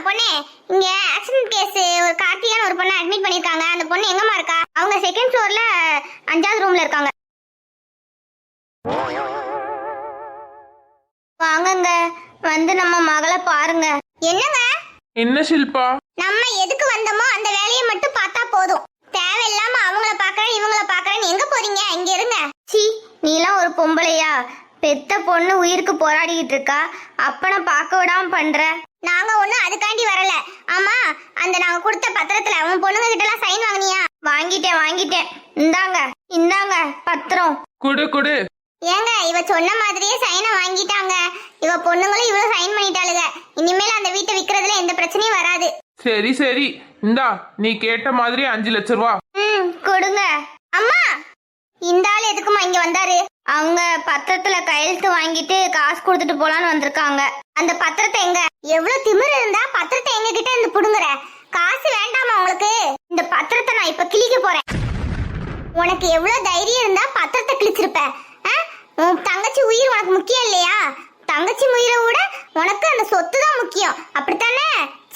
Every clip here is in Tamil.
பொண்ணு இங்க ஆக்சிடென்ட் கேஸ் ஒரு கார்த்திகான ஒரு பொண்ணு அட்மிட் பண்ணிருக்காங்க. அந்த பொண்ணு எங்கம்மா இருக்கா? அவங்க செகண்ட் ஃப்ளோர்ல 5வது ரூம்ல இருக்காங்க. வாங்கங்க, வந்து நம்ம மகளை பாருங்க. என்னங்க? என்ன ஷில்பா? நம்ம எதுக்கு வந்தோமோ அந்த வேலையை மட்டும் பார்த்தா போதும். தேவையில்லாம அவங்கள பாக்குறேன் இவங்கள பாக்குறேன்னு எங்க போறீங்க? இங்க இருங்க. சி, நீலாம் ஒரு பொம்பளையா? பெத்த பொண்ணு உயிருக்கு போராடிக்கிட்டு இருக்கா, அப்பனை பார்க்க விடாம பண்ற. நாங்க ஒண்ணும் அதுக்காண்டி வரல. ஆமா, அந்த நாங்க கொடுத்த பத்திரத்துல உன் பொண்ணுங்க கிட்ட எல்லாம் சைன் வாங்கினியா? வாங்கிட்டேன். இந்தாங்க பத்திரம். குடு. ஏங்க, இவ சொன்ன மாதிரியே சைனை வாங்கிட்டாங்க. இவ பொண்ணுங்களும் இவ்வளவு சைன் பண்ணிட்டாளுங்க. இனிமேல் அந்த வீட்டை விக்கிறதுல எந்த பிரச்சனையும் வராது. சரி இந்தா, நீ கேட்ட மாதிரி 5 லட்சம் ரூபா. கொடுங்க. அம்மா, இந்த ஆள் எதுக்குமா இங்க வந்தாரு? அவங்க பத்திரத்துல கையெழுத்து வாங்கிட்டு காசு கொடுத்துட்டு போலான்னு வந்திருக்காங்க. அந்த பத்திரத்தை எங்க? எவ்வளவு திமிரு இருந்தா பத்திரத்தை எங்க கிட்ட இருந்து புடுங்குற? காசு வேண்டாமா உங்களுக்கு? இந்த பத்திரத்தை நான் இப்ப கிழிக்க போறேன். உனக்கு எவ்வளவு தைரியம் இருந்தா பத்திரத்தை கிழிச்சிருப்ப? உன் தங்கச்சி உயிர் உனக்கு முக்கியம் இல்லையா? தங்கச்சி உயிரை விட உனக்கு அந்த சொத்து தான் முக்கியம், அப்படித்தானே?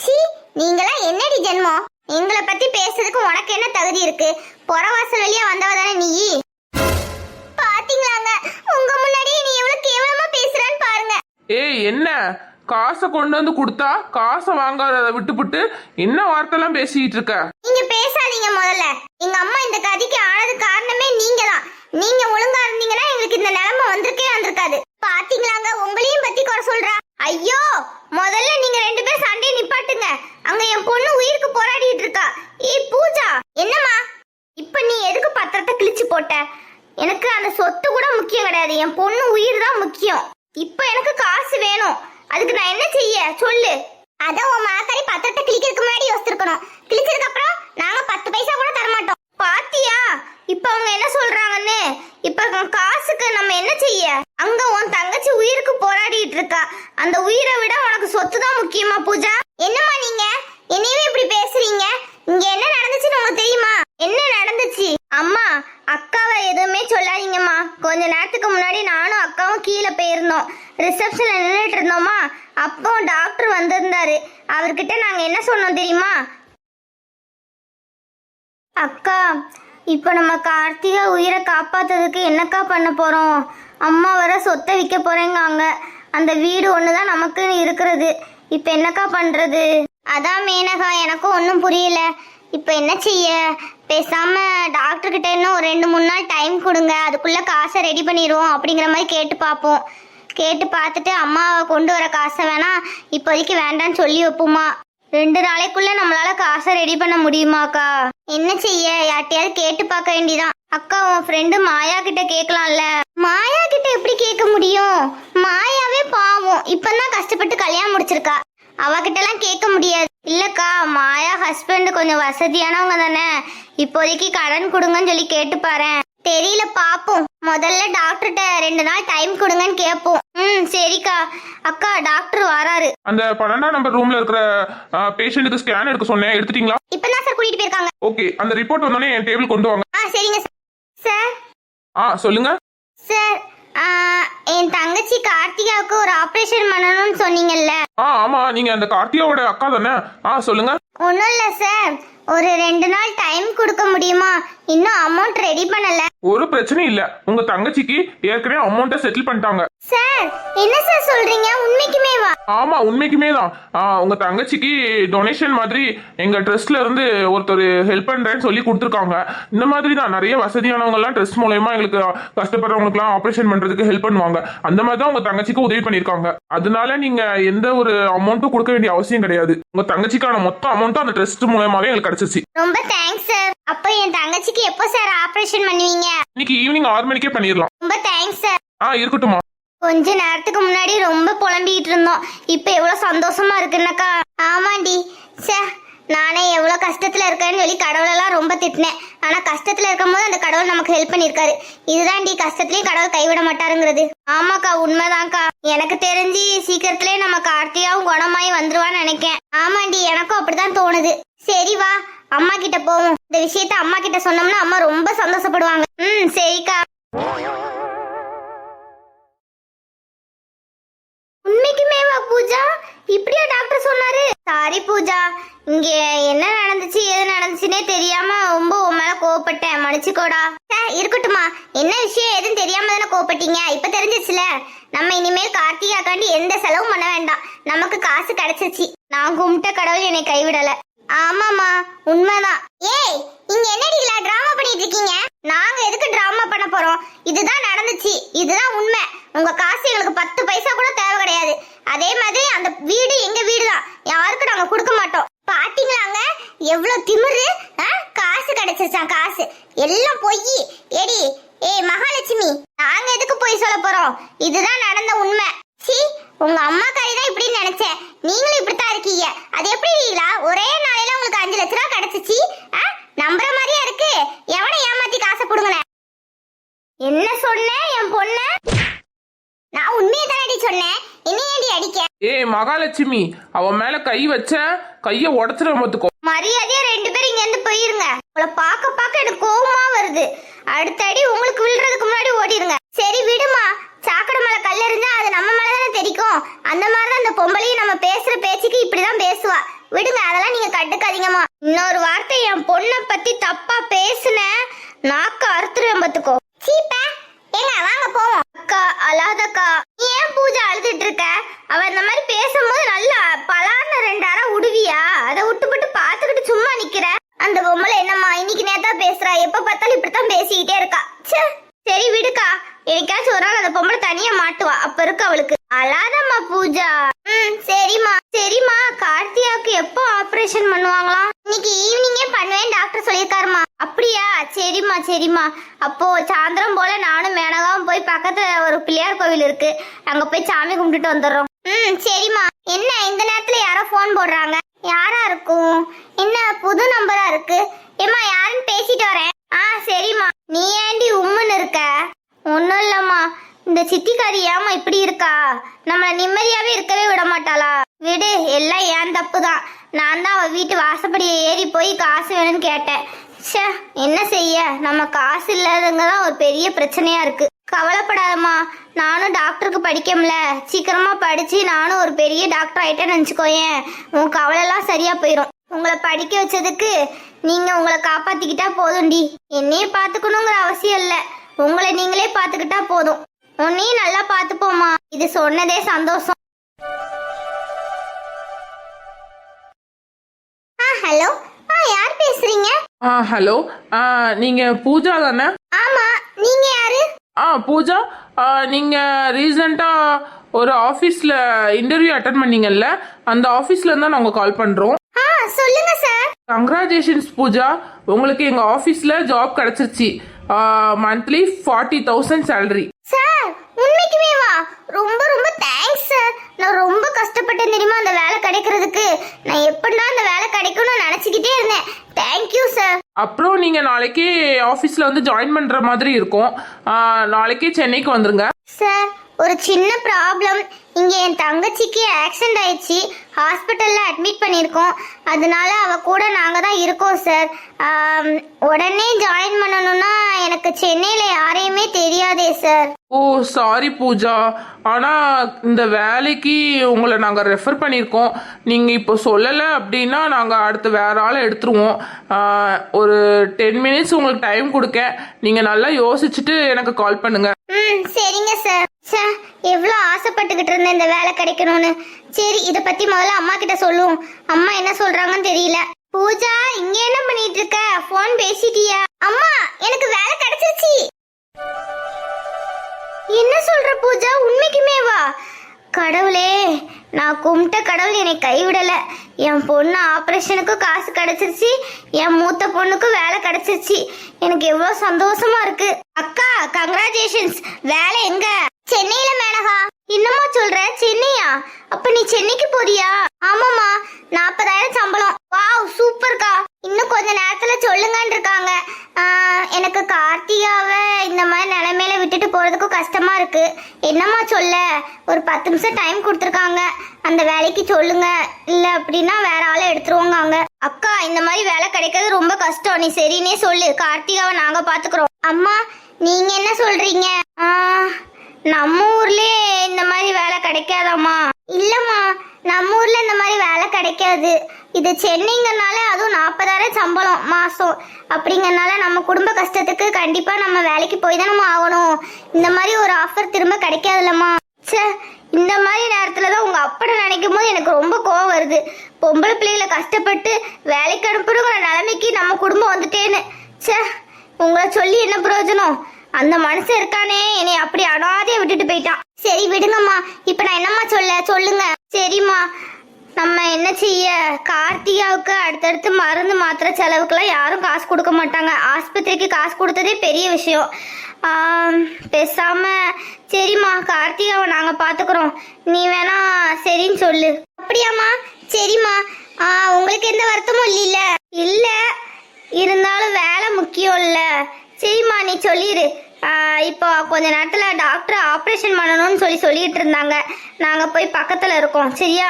சீ, நீங்களாம் என்னடி ஜென்மம்? எங்களை பத்தி பேசுறதுக்கு உனக்கு என்ன தகுதி இருக்கு? புறவாசல் வழியா வந்தவ தானே நீ. பாத்தீங்களாங்க, உங்க முன்னாடியே நீ எவ்வளவு கேவலமா பேசுறான்னு பாருங்க. ஏய், என்ன காசை கொண்டு வந்து கொடுத்தா காசை வாங்காத விட்டுப்புட்டு என்ன வார்த்தைலாம் பேசிட்டு இருக்க? நீங்க பேசாதீங்க முதல்ல. எங்க அம்மா இந்த கதிக்கு ஆனது காரணமே நீங்க தான். நீங்க ஒழுங்கா இருந்தீங்கன்னா எங்களுக்கு இந்த நிலைமை வந்திருக்காது. பாத்தீங்களாங்க, உங்களையும் பத்தி குறை சொல்றா. ஐயோ, முதல்ல நீங்க 2 பேரும் சண்டையை நிப்பாட்டுங்க. அங்க என் பொண்ணு உயிருக்கு போராடிட்டு இருக்கா. ஏய் பூஜா, என்னம்மா? இப்ப நீ எதுக்கு பத்திரத்தை கிழிச்சு போட்ட? எனக்கு அந்த சொத்து கூட முக்கியம் கிடையாது, என் பொண்ணு உயிர் தான் முக்கியம். இப்ப எனக்கு காசு வேணும். அதுக்கு நான் என்ன செய்ய சொல்லு? அதான் உன் மாக்காரி பத்திரத்தை கிழிக்கிறதுக்கு முன்னாடி யோசிச்சிருக்கணும். கிழிச்சதுக்கு அப்புறம் நாங்க 10 பைசா கூட தரமாட்டோம். பாத்தியா இப்ப அவங்க என்ன சொல்றாங்கன்னு? இப்ப காசுக்கு நம்ம என்ன செய்ய? அங்க உன் தங்கச்சி உயிருக்கு போராடிட்டு இருக்கா. அந்த உயிரை விட உனக்கு சொத்து தான் முக்கியமா பூஜா? என்னம்மா நீங்க என்னையவே இப்படி பேசுறீங்க? இங்க என்ன நடந்துச்சுன்னு உங்களுக்கு தெரியுமா? என்ன நடந்துச்சு? அம்மா, அக்காவை எதுவுமே சொல்லாதீங்கம்மா. கொஞ்ச நேரத்துக்கு முன்னாடி நானும் அக்காவும் கீழே போயிருந்தோம். ரிசப்ஷன்ல நின்றுட்டு இருந்தோமா, அப்போ டாக்டர் வந்திருந்தாரு. அவர்கிட்ட நாங்க என்ன சொன்னோம் தெரியுமா? அக்கா, இப்ப நம்ம கார்த்திகா உயிரை காப்பாத்துறதுக்கு என்னக்கா பண்ண போறோம்? அம்மா வர சொத்தை விற்க போறேங்காங்க. அந்த வீடு ஒண்ணுதான் நமக்கு இருக்கிறது. இப்ப என்னக்கா பண்றது? அதான் மேனகா, எனக்கும் ஒன்றும் புரியல. இப்ப என்ன செய்ய? பேசாம டாக்டர் கிட்ட இன்னும் ஒரு 2-3 நாள் டைம் கொடுங்க, அதுக்குள்ள காசை ரெடி பண்ணிடுவோம் அப்படிங்கிற மாதிரி கேட்டு பார்ப்போம். கேட்டு பார்த்துட்டு அம்மாவை கொண்டு வர காசை வேணா இப்போதைக்கு வேண்டான்னு சொல்லி வைப்போமா. 2 நாளைக்குள்ள நம்மளால காசை ரெடி பண்ண முடியுமாக்கா? என்ன செய்ய? யார்ட்டையாவது கேட்டு பார்க்க வேண்டியதான். அக்கா, உன் ஃப்ரெண்டு மாயா கிட்ட கேட்கலாம்ல? மாயா கிட்ட எப்படி கேட்க முடியும்? மாயாவே பாவம், இப்பதான் கஷ்டப்பட்டு கல்யாணம் முடிச்சிருக்கா. அவகிட்ட எல்லாம் கேட்க முடியாது. இல்லக்கா, மாயா ஹஸ்பண்ட் கொஞ்சம் வசதியானவங்க தானே, இப்போதைக்கு கடன் கொடுங்கன்னு சொல்லி கேட்டு பாரு. தெரியல, பாப்போம். முதல்ல டாக்டர்கிட்ட 2 நாள் டைம் கொடுங்கன்னு கேட்போம். சரிக்கா. அக்கா, டாக்டர் வராரு. அந்த 12ஆம் நம்பர் ரூம்ல இருக்கிற பேஷண்ட்டுக்கு ஸ்கேன் எடுக்க சொன்னேன், எடுத்துட்டீங்களா? இப்பதான் சார் கூட்டிட்டு போயிருக்காங்க. ஓகே, அந்த ரிப்போர்ட் வந்தோடனே என் டேபிள் கொண்டு வாங்க. சரிங்க சார். சொல்லுங்க சார், என் தங்கச்சி கார்த்திகாவுக்கு ஒரு ஆபரேஷன் பண்ணணும்னு சொன்னீங்கல்ல? ஆமா, நீங்க அந்த கார்த்திகாவோட அக்கா தானே? சொல்லுங்க. ஒன்றும் இல்லை சார், ஒரு 2 நாள் டைம் கொடுக்க முடியுமா? இன்னும் அமௌண்ட் ரெடி பண்ணல. ஒரு பிரச்சனையும் இல்ல, உங்க தங்கச்சிக்கு ஏற்கனவே அமௌண்ட்டை செட்டில் பண்ணிட்டாங்க. சார், என்ன சார் சொல்றீங்க? உண்மைக்குமே வா? ஆமா, உண்மைக்குமே தான். உங்க தங்கச்சிக்கு டொனேஷன் மாதிரி எங்க ட்ரஸ்ட்ல இருந்து ஒருத்தர் ஹெல்ப் பண்றேன்னு சொல்லி கொடுத்துருக்காங்க. இந்த மாதிரி தான் நிறைய வசதியானவங்க எல்லாம் ட்ரஸ்ட் மூலயமா எங்களுக்கு கஷ்டப்படுறவங்களுக்கு எல்லாம் ஆபரேஷன் பண்றதுக்கு ஹெல்ப் பண்ணுவாங்க. அந்த மாதிரி தான் உங்க தங்கச்சிக்கு உதவி பண்ணிருக்காங்க. அதனால நீங்க எந்த ஒரு அமௌண்ட்டும் கொடுக்க வேண்டிய அவசியம் கிடையாது. உங்க தங்கச்சிக்கான மொத்த அமௌண்ட்டும் அந்த ட்ரஸ்ட் மூலமாவே எங்களுக்கு கிடைச்சிச்சு. ரொம்ப தேங்க்ஸ் சார். அப்ப என் தங்கச்சிக்கு எப்போ சார் ஆபரேஷன் பண்ணுவீங்க? இன்னைக்கு ஈவினிங் 6 மணிக்கே பண்ணிடலாம். ரொம்ப தேங்க்ஸ் சார். இருக்கட்டுமா. கொஞ்ச நேரத்துக்கு முன்னாடி ரொம்ப புலம்பிக்கிட்டு இருந்தோம், இப்ப எவ்வளவு சந்தோஷமா இருக்குன்னாக்கா. ஆமாண்டி, சே, நானே எவ்வளவு கஷ்டத்துல இருக்கேன்னு சொல்லி கடவுளெல்லாம் ரொம்ப திட்டினேன். ஆனா கஷ்டத்துல இருக்கும் போது அந்த கடவுள் நமக்கு ஹெல்ப் பண்ணிருக்காரு. இதுதான்டி, கஷ்டத்துலயும் கடவுள் கைவிட மாட்டாருங்கிறது. ஆமாக்கா, உண்மைதான்க்கா. எனக்கு தெரிஞ்சு சீக்கிரத்திலே நம்ம கார்த்திகாவும் குணமாயி வந்துருவான்னு நினைக்கேன். ஆமாண்டி, எனக்கும் அப்படிதான் தோணுது. சரி வா, அம்மா கிட்ட போவோம். இந்த விஷயத்த அம்மா கிட்ட சொன்னோம்னா அம்மா ரொம்ப சந்தோஷப்படுவாங்க. சரிக்கா. உண்மைக்குமே வா பூஜா? இப்படியா டாக்டர் சொன்னாரு? சாரி பூஜா, இங்க என்ன நடந்துச்சு எது நடந்துச்சுன்னே தெரியாம ரொம்ப உன் மேல கோவப்பட்டேன், மன்னிச்சுக்கோடா. இருக்கட்டுமா, என்ன விஷயம் எதுவும் தெரியாம தானே கோவப்பட்டீங்க, இப்ப தெரிஞ்சிச்சுல. நம்ம இனிமேல் கார்த்திகாக்காண்டி எந்த செலவும் பண்ண வேண்டாம், நமக்கு காசு கிடைச்சிச்சு. நான் கும்பிட்ட கடவுள் என்னை கைவிடல. ஆமாமா, உண்மைதான். ஏய், இங்க என்னடி இல்ல டிராமா பண்ணிட்டு இருக்கீங்க? நாங்க எதுக்கு டிராமா பண்ண போறோம்? இதுதான் நடந்துச்சு, இதுதான் உண்மை. உங்க காசு எங்களுக்கு 10 பைசா கூட தேவை கிடையாது. அதே மாதிரி அந்த வீடு எங்க வீடு தான், யாருக்கும் நாங்க கொடுக்க மாட்டோம். பாத்தீங்களாங்க எவ்வளவு திமிரு. காசு கிடைச்சிருச்சான், காசு எல்லாம் பொய். ஏடி ஏய் மகாலட்சுமி, நாங்க எதுக்கு போய் சொல்ல போறோம்? இதுதான் நடந்த உண்மை. சி, உங்க அம்மா தான் இப்படின்னு நினைச்சேன், நீங்களும் இப்படித்தான் இருக்கீங்க. அது எப்படி இல்ல ஒரே நாளையில உங்களுக்கு 5 லட்ச ரூபா கிடைச்சிச்சு? நம்புற மாதிரியா இருக்கு? எவனை ஏமாத்தி காசை கொடுங்க. என்ன சொன்ன என் பொண்ண? நான் உண்மையை தானடி சொன்னேன், என்னையடி அடிக்க? ஏய் மகாலட்சுமி, அவன் மேல கை வச்ச கைய உடச்சிட மொத்துக்கோ. மரியாதையா 2 பேரும் இங்க இருந்து போயிருங்க. உங்களை பார்க்க எனக்கு கோவமா வருது. அடுத்தடி உங்களுக்கு விழுறதுக்கு முன்னாடி ஓடிடுங்க. சரி விடுமா, சாக்கடை மேல கல் இருந்தா அது நம்ம மேலதானே தெரிக்கும். அந்த மாதிரிதான் அந்த பொம்பளையும் நம்ம பேசுற பேச்சுக்கு இப்படிதான் பேசுவா. விடுங்க, அதெல்லாம் நீங்க கண்டுக்காதீங்கம்மா. இன்னொரு வார்த்தை என் பொண்ணை பத்தி தப்பா பேசுன நாக்க அறுத்துருவேன் பாத்துக்கோ. சீப்பா, ஏங்க வாங்க போவோம். அக்கா அழாதக்கா, நீ ஏன் பூஜா அழுதுட்டு இருக்க? அவ இந்த மாதிரி பேசும்போது நல்லா பலார்னு 2 அரை உடுவியா? அதை விட்டுப்பட்டு பாத்துக்கிட்டு சும்மா நிக்கிற. அந்த பொம்பளை என்னம்மா இன்னைக்கு நேத்தா பேசுறா, எப்ப பார்த்தாலும் இப்படித்தான் பேசிக்கிட்டே இருக்கா. சரி விடுக்கா, எனக்காச்சும் ஒரு நாள் அந்த பொம்பளை தனியா மாட்டுவா, அப்ப இருக்கு அவளுக்கு. அழாதம்மா பூஜா. சரிம்மா சரிம்மா. கார்த்தியாவுக்கு எப்போ ஆபரேஷன் பண்ணுவாங்களாம்? இன்னைக்கு ஈவினிங்கே பண்ணுவேன் டாக்டர் சொல்லியிருக்காருமா. அப்படியா? சரிம்மா சரிம்மா. அப்போ சாயந்தரம் போல நானும் மேனகாவும் போய் பக்கத்துல ஒரு பிள்ளையார் கோவில் இருக்கு, அங்க போய் சாமி கும்பிட்டுட்டு வந்துடுறோம். சரிம்மா. என்ன இந்த நேரத்துல யாரோ போன் போடுறாங்க? யாரா இருக்கும்? என்ன புது நம்பரா இருக்கு? ஏம்மா யாருன்னு பேசிட்டு வரேன். சரிம்மா. நீ ஏண்டி உம்முன்னு இருக்க? ஒன்னும் இல்லம்மா, இந்த சித்திக்காரி ஏமா இப்படி இருக்கா? நம்மள நிம்மதியாவே இருக்கவே விட மாட்டாளா? விடு, எல்லாம் ஏன் தப்புதான். நான் தான் அவ வீட்டு வாசப்படியை ஏறி போய் காசு வேணும்னு கேட்டேன். என்ன செய்ய, நம்ம காசு இல்லாதவங்க தான் ஒரு பெரிய பிரச்சனையா இருக்கு. கவலைப்படாதம்மா, நானும் டாக்டருக்கு படிக்கமுல, சீக்கிரமா படிச்சு நானும் ஒரு பெரிய டாக்டர் ஆயிட்டேன்னு நினைச்சுக்கோயேன். உன் கவலைலாம் சரியா போயிடும். உங்களை படிக்க வச்சதுக்கு நீங்க உங்களை காப்பாத்திக்கிட்டா போதும்டி. என்னையே பாத்துக்கணுங்கிற அவசியம் இல்ல, உங்களை நீங்களே பாத்துக்கிட்டா போதும். உன்னையும் நல்லா பாத்துப்போமா, இது சொன்னதே சந்தோஷம். ஹலோ, யார் பேசுறீங்க? ஹலோ, நீங்க பூஜா தானே? ஆமா, நீங்க யாரு? பூஜா, நீங்க ரீசெண்டா ஒரு ஆபீஸ்ல இன்டர்வியூ அட்டெண்ட் பண்ணீங்கல்ல, அந்த ஆபீஸ்ல இருந்தா நாங்க கால் பண்றோம். சொல்லுங்க சார். கங்க்ராச்சுலேஷன்ஸ் பூஜா, உங்களுக்கு எங்க ஆபீஸ்ல ஜாப் கிடைச்சிருச்சு. Monthly 40,000 salary. சார் உண்மைக்குமே வா? ரொம்ப ரொம்ப தேங்க்ஸ் சார். நான் ரொம்ப கஷ்டப்பட்டேன் தெரியுமா அந்த வேலை கிடைக்கிறதுக்கு. நான் எப்படின்னா அந்த வேலை கிடைக்கும்னு நினைச்சுக்கிட்டே இருந்தேன். Thank you sir. அப்புறம் நீங்க நாளைக்கே ஆபீஸ்ல வந்து ஜாயின் பண்ற மாதிரி இருக்கும். நாளைக்கே சென்னைக்கு வந்துருங்க. சார் ஒரு சின்ன ப்ராப்ளம். இங்க என் தங்கச்சிக்கு ஆக்சிடென்ட் ஆயிடுச்சு, ஹாஸ்பிட்டல்ல அட்மிட் பண்ணியிருக்கோம். அதனால அவ கூட நாங்க தான் இருக்கோம் சார். உடனே ஜாயின் பண்ணணும்னா எனக்கு சென்னையில யாரையுமே தெரியாதே சார். ஓ சாரி பூஜா, ஆனா இந்த வேலைக்கு உங்களை நாங்க ரெஃபர் பண்ணியிருக்கோம். நீங்க இப்போ சொல்லலை அப்படின்னா நாங்க அடுத்து வேற ஆளை எடுத்துருவோம். ஒரு 10 மினிட்ஸ் உங்களுக்கு டைம் கொடுக்க, நீங்க நல்லா யோசிச்சுட்டு எனக்கு கால் பண்ணுங்க. சரிங்க சார். எவ்வளவு ஆசைப்பட்டுக்கிட்டு இருந்தேன் இந்த வேலை கிடைக்கணும்னு. சரி, இத பத்தி முதல்ல அம்மா கிட்ட சொல்லுவோம். அம்மா என்ன சொல்றாங்கன்னு தெரியல. பூஜா, இங்க என்ன பண்ணிட்டு இருக்க? போன் பேசிட்டியா? அம்மா, எனக்கு வேலை கிடைச்சிருச்சு. என்ன சொல்ற பூஜா? உண்மைக்குமே வா? கடவுளே, நான் கும்பிட்ட கடவுள் என்னை கைவிடல. என் பொண்ணு ஆபரேஷனுக்கு காசு கிடைச்சிருச்சு, என் மூத்த பொண்ணுக்கு வேலை கிடைச்சிருச்சு. எனக்கு எவ்வளவு சந்தோஷமா இருக்கு. அக்கா கங்க்ராச்சுலேஷன்ஸ். வேலை எங்க? சென்னையில மேனகா. என்னம்மா சொல்ற? சென்னையா? அப்ப நீ சென்னைக்கு போறியா? ஆமாமா, 40,000 சம்பளம். வாவ், சூப்பர்க்கா. இன்னும் கொஞ்ச நேரத்துல சொல்லுங்கன்னு இருக்காங்க. எனக்கு கார்த்திகாவை இந்த மாதிரி நிலைமையில விட்டுட்டு போறதுக்கு கஷ்டமா இருக்கு. என்னம்மா சொல்ல? ஒரு 10 நிமிஷம் டைம் கொடுத்துருக்காங்க, அந்த வேலைக்கு சொல்லுங்க, இல்ல அப்படின்னா வேற ஆளை எடுத்துருவாங்க. அக்கா, இந்த மாதிரி வேலை கிடைக்கிறது ரொம்ப கஷ்டம், நீ சரின்னே சொல்லு. கார்த்திகாவை நாங்க பாத்துக்கிறோம். அம்மா, நீங்க என்ன சொல்றீங்க? நம்ம ஊர்லயே இந்த மாதிரி வேலை கிடைக்காதாம்மா? இல்லம்மா, நம்ம ஊர்ல இந்த மாதிரி வேலை கிடைக்காது. முடியாது. இது சென்னைங்கனால அதுவும் 40,000 சம்பளம் மாசம். அப்படிங்கறனால நம்ம குடும்ப கஷ்டத்துக்கு கண்டிப்பா நம்ம வேலைக்கு போய் தான் நம்ம ஆகணும். இந்த மாதிரி ஒரு ஆஃபர் திரும்ப கிடைக்காதுல்லம்மா. ச்சே, இந்த மாதிரி நேரத்துல தான் உங்க அப்பனை நினைக்கும் போது எனக்கு ரொம்ப கோவம் வருது. பொம்பளை பிள்ளைகளை கஷ்டப்பட்டு வேலைக்கு அனுப்புறங்கிற நிலைமைக்கு நம்ம குடும்பம் வந்துட்டேன்னு. ச்சே, உங்களை சொல்லி என்ன பிரயோஜனம்? அந்த மனுஷன் இருக்கானே என்னை அப்படி அனாதைய விட்டுட்டு போயிட்டான். சரி விடுங்கம்மா, இப்ப நான் என்னம்மா சொல்லுங்க. சரிம்மா, நம்ம என்ன செய்ய? கார்த்திகாவுக்கு அடுத்தடுத்து மருந்து மாத்திரை செலவுக்குலாம் யாரும் காசு கொடுக்க மாட்டாங்க. ஆஸ்பத்திரிக்கு காசு கொடுத்ததே பெரிய விஷயம். பேசாம சரிம்மா, கார்த்திகாவை நாங்க பாத்துக்கிறோம், நீ வேணா சரின்னு சொல்லு. அப்படியாம்மா? சரிம்மா. உங்களுக்கு எந்த வருத்தமும் இல்ல? இல்ல, இருந்தாலும் வேலை முக்கியம் இல்ல. சரிம்மா, நீ சொல்லிடு. இப்போ கொஞ்ச நேரத்துல டாக்டர் ஆபரேஷன் பண்ணணும்னு சொல்லிட்டு இருந்தாங்க. நாங்க போய் பக்கத்துல இருக்கோம். சரியா?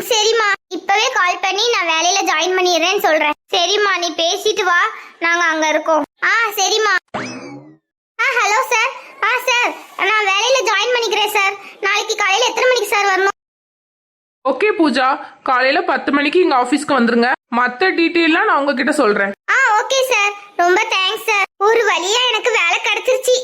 சரிம்மா, இப்பவே கால் பண்ணி நான் வேலையில ஜாயின் பண்ணிடுறேன்னு சொல்றேன். சரிம்மா, நீ பேசிட்டு வா, நாங்க அங்க இருக்கோம். சரிம்மா. Hello sir. சார், நான் வேலையில ஜாயின் பண்ணிக்கிறேன் சார். நாளைக்கு காலையில எத்தனை மணிக்கு சார் வரணும்? ஓகே பூஜா, காலையில 10 மணிக்கு இங்க ஆபீஸ்க்கு வந்துருங்க. மத்த டீட்டெயிலாம் நான் உங்ககிட்ட சொல்றேன். ஓகே சார், ரொம்ப தேங்க்ஸ் சார். ஒரு வழியா எனக்கு வேலை கிடைச்சிருச்சு.